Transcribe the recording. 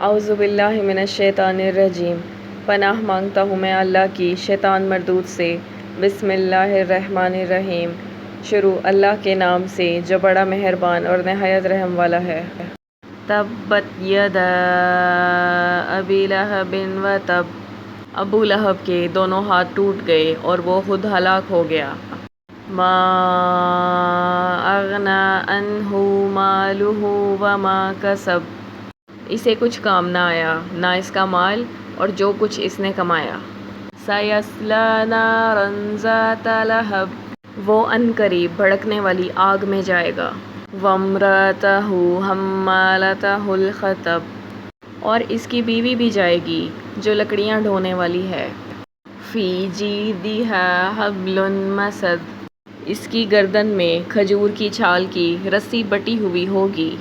اعوذ باللہ من الشیطان الرجیم۔ پناہ مانگتا ہوں میں اللہ کی شیطان مردود سے۔ بسم اللہ الرحمن الرحیم۔ شروع اللہ کے نام سے جو بڑا مہربان اور نہایت رحم والا ہے۔ تبت یدا ابی لہب وتب۔ ابو لہب کے دونوں ہاتھ ٹوٹ گئے اور وہ خود ہلاک ہو گیا۔ ما اغنی عنہ مالہ وما کسب۔ اسے کچھ کام نہ آیا، نہ اس کا مال اور جو کچھ اس نے کمایا۔ سیصلی نارا ذات لہب۔ وہ عنقریب بھڑکنے والی آگ میں جائے گا۔ وامرأتہ حمالۃ الحطب۔ اور اس کی بیوی بھی جائے گی جو لکڑیاں ڈھونے والی ہے۔ فی جیدہا حبل مسد۔ اس کی گردن میں کھجور کی چھال کی رسی بٹی ہوئی ہوگی۔